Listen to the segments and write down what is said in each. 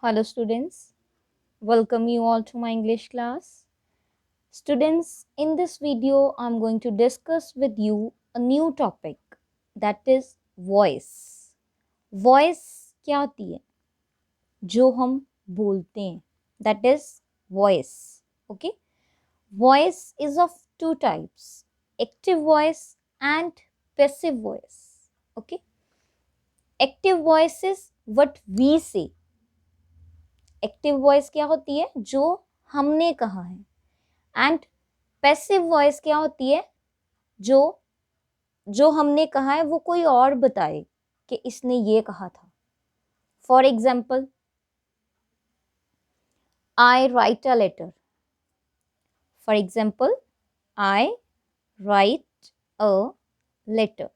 Hello students, welcome you all to my English class. Students, in this video I'm going to discuss with you a new topic, that is voice. Voice क्या होती है? जो हम बोलते हैं, that is voice. Okay? Voice is of two types, active voice and passive voice. Okay? Active voice is what we say. Active voice क्या होती है? जो हमने कहा है. एंड पैसिव वॉइस क्या होती है? जो जो हमने कहा है वो कोई और बताए कि इसने ये कहा था. For example, I write a letter. For example, I write a letter.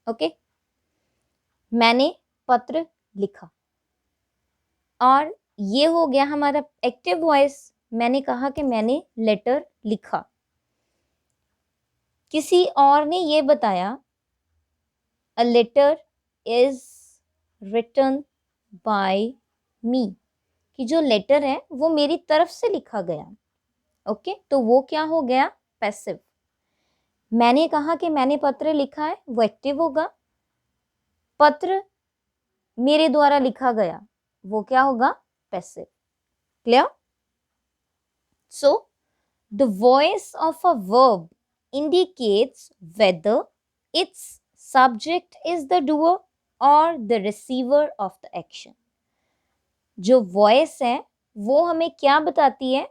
Okay, मैंने पत्र लिखा. और ये हो गया हमारा एक्टिव वॉइस. मैंने कहा कि मैंने लेटर लिखा. किसी और ने ये बताया, a letter is written by me, कि जो लेटर है वो मेरी तरफ से लिखा गया. ओके, तो वो क्या हो गया? पैसिव. मैंने कहा कि मैंने पत्र लिखा है, वो एक्टिव होगा. पत्र मेरे द्वारा लिखा गया, वो क्या होगा? Passive. Clear? So the voice of a verb indicates whether its subject is the doer or the receiver of the action. जो वॉइस है वो हमें क्या बताती है?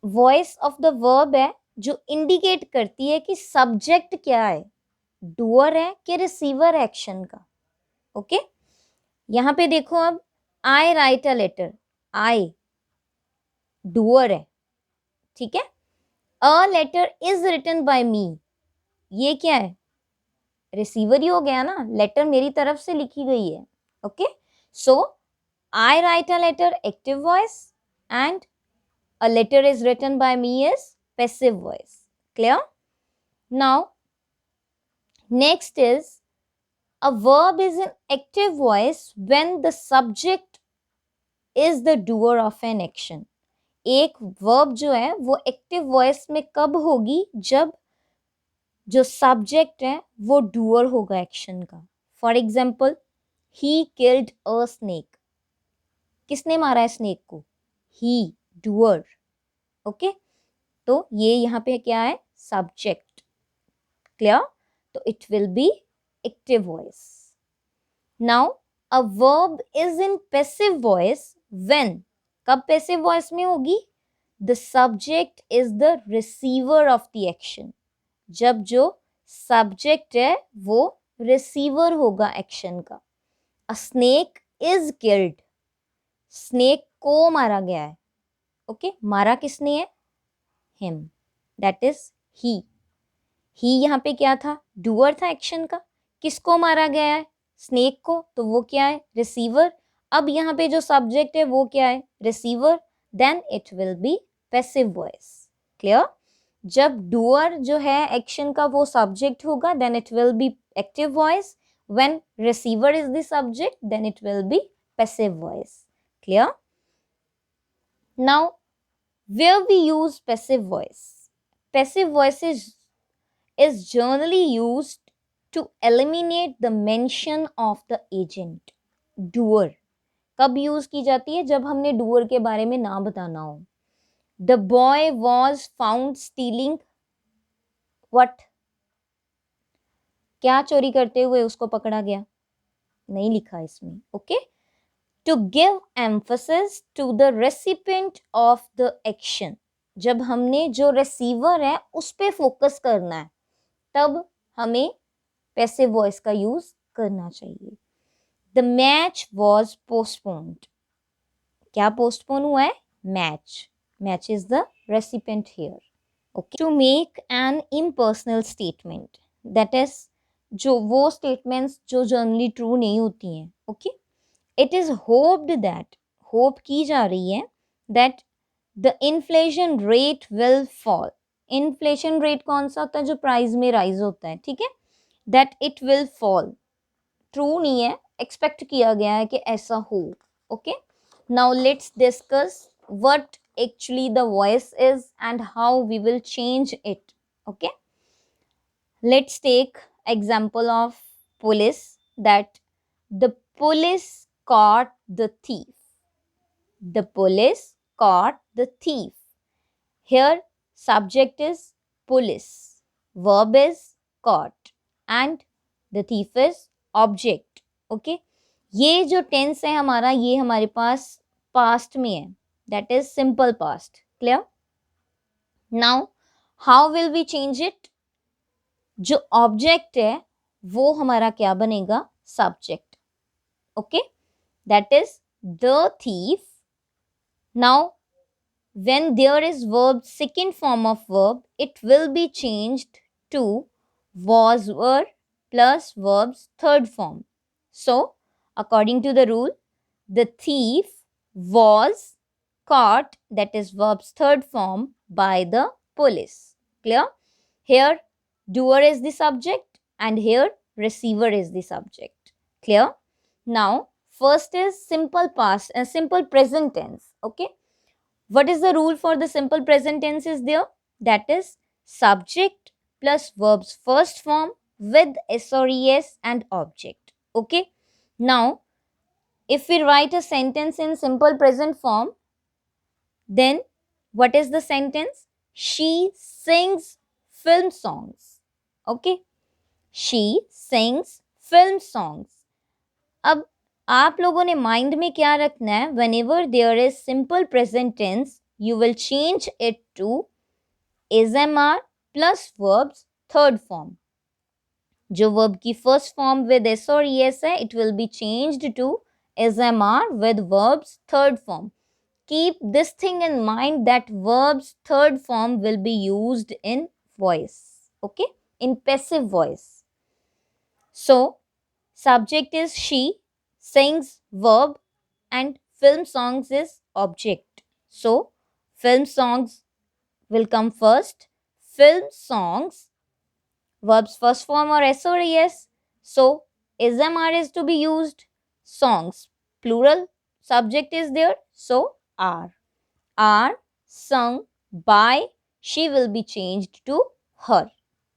वॉइस ऑफ द वर्ब है जो इंडिकेट करती है कि सब्जेक्ट क्या है, डूअर है कि रिसीवर एक्शन का. ओके, यहां पे देखो, अब I write a letter, I doer है. ठीक है. A letter is written by me, ये क्या है? रिसीवर ही हो गया ना, लेटर मेरी तरफ से लिखी गई है. Okay, so I write a letter active voice and a letter is written by me is passive voice. Clear? Now, next is a verb is an active voice when the subject is the doer of an action. एक verb जो है वो active voice में कब होगी? जब जो subject है वो doer होगा action का. For example, he killed a snake. किसने मारा है snake को? He, doer. ओके, तो ये यहाँ पे क्या है? सब्जेक्ट. क्लियर? तो it will be active voice. Now a verb is in passive voice when, कब पैसिव वॉइस में होगी? The subject is the receiver of the action. जब जो सब्जेक्ट है वो रिसीवर होगा एक्शन का. अ स्नेक इज किल्ड, स्नेक को मारा गया है. ओके, मारा किसने है? him, that is he. ही यहाँ पे क्या था? डूअर था एक्शन का. किसको मारा गया है? स्नेक को. तो वो क्या है? रिसीवर. अब यहाँ पे जो सब्जेक्ट है वो क्या है? Receiver. Then it will be passive voice. Clear? जब डूअर जो है एक्शन का वो सब्जेक्ट होगा, then it will be active voice. When receiver is the subject, then it will be passive voice. Clear? Now, where we use passive voice. Passive voice is generally used to eliminate the mention of the agent, doer. कब use की जाती है? जब हमने doer के बारे में ना बताना हो. The boy was found stealing what? क्या चोरी करते हुए उसको पकड़ा गया? नहीं लिखा इसमें. Okay, to give emphasis to the recipient of the action. जब हमने जो रिसीवर है उस पे फोकस करना है, तब हमें पैसिव वॉइस का यूज करना चाहिए. The match was postponed. क्या पोस्टपोन हुआ है? Match. Match is the recipient here. Okay, to make an impersonal statement, that is जो वो स्टेटमेंट्स जो जनरली ट्रू नहीं होती हैं. Okay, it is hoped that, hope की जा रही है, that the inflation rate will fall. Inflation rate कौन सा होता है? जो प्राइस में राइज होता है. ठीक है, that it will fall. True नहीं है, एक्सपेक्ट किया गया है कि ऐसा हो. Okay, now let's discuss what actually the voice is and how we will change it. Okay, let's take example of police, that the police caught the thief. The police caught the thief. Here subject is police, verb is caught, and the thief is object. Okay, ये जो tense है हमारा, ये हमारे पास past में है, that is simple past. Clear? Now how will we change it? जो object है वो हमारा क्या बनेगा? Subject. Okay, that is the thief. Now when there is verb second form of verb, it will be changed to was were plus verb's third form. So according to the rule, the thief was caught, that is verb's third form, by the police. Clear? Here doer is the subject and here receiver is the subject. Clear? Now first is simple past and simple present tense. Okay, what is the rule for the simple present tense is there? That is subject plus verb's first form with s or es and object. Okay, now if we write a sentence in simple present form, then what is the sentence? She sings film songs. Okay, she sings film songs. अब आप लोगों ने mind में क्या रखना है? whenever there is simple present tense, you will change it to SMR plus verbs third form. जो verb की first form with s or es है, it will be changed to SMR with verbs third form. Keep this thing in mind that verbs third form will be used in voice. Okay, in passive voice. So subject is she, sings verb, and film songs is object. So film songs will come first. Film songs, verbs first form or s or es. So SMR is to be used. Songs plural, subject is there, so are sung by, she will be changed to her.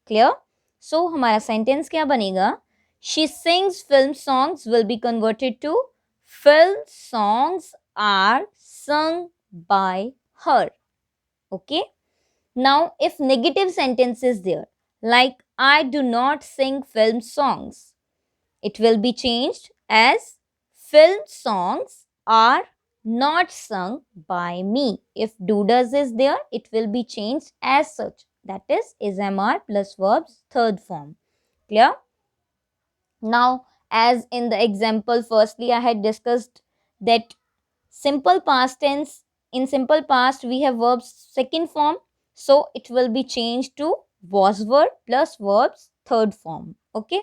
Clear? So हमारा sentence क्या बनेगा? She sings film songs will be converted to film songs are sung by her. Okay, now if negative sentence is there, like I do not sing film songs, it will be changed as film songs are not sung by me. If do does is there, it will be changed as such, that is SMR plus verbs third form. Clear? Now as in the example, firstly I had discussed that simple past tense, in simple past we have verbs second form, so it will be changed to was were plus verbs third form. Okay,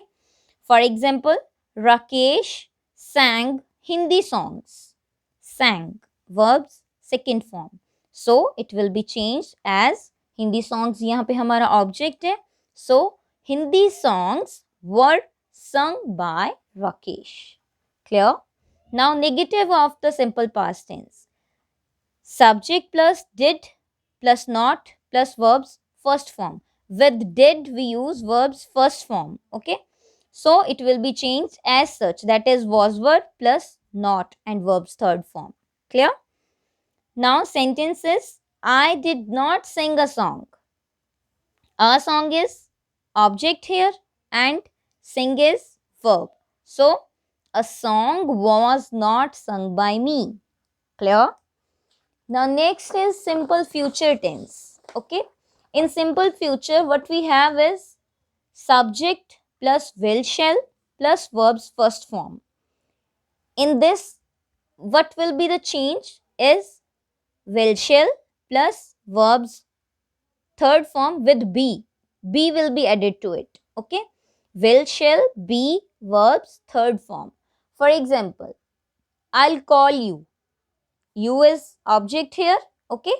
for example, Rakesh sang Hindi songs. Sang, verbs second form, so it will be changed as Hindi songs. यहाँ पे हमारा object है, so Hindi songs were sung by Rakesh. Clear? Now negative of the simple past tense. Subject plus did plus not plus verbs first form. With did we use verbs first form. Okay, so it will be changed as such, that is was were plus not and verbs third form. Clear? Now sentence is I did not sing a song. A song is object here and sing is verb. So a song was not sung by me. Clear? Now next is simple future tense. Okay, in simple future what we have is subject plus will shall plus verbs first form. In this, what will be the change is will shall plus verbs third form with be. Be will be added to it. Okay, will shall be verbs third form. For example, I'll call you. You is object here. Okay,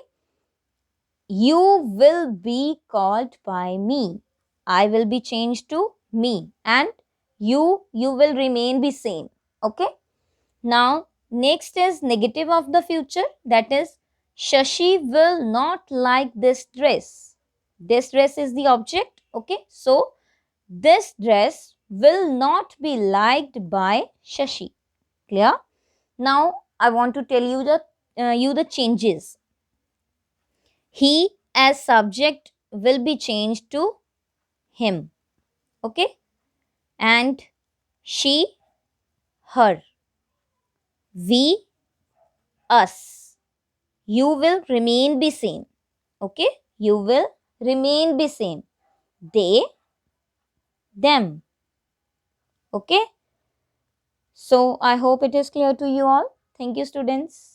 you will be called by me. I will be changed to me and you will remain the same. Okay. Now, next is negative of the future, that is Shashi will not like this dress. This dress is the object. Okay. So, this dress will not be liked by Shashi. Clear? Now, I want to tell you the changes. He as subject will be changed to him. Okay. And she, her. We, us. You will remain the same. Okay. You will remain the same. They, them. Okay. So I hope it is clear to you all. Thank you, students.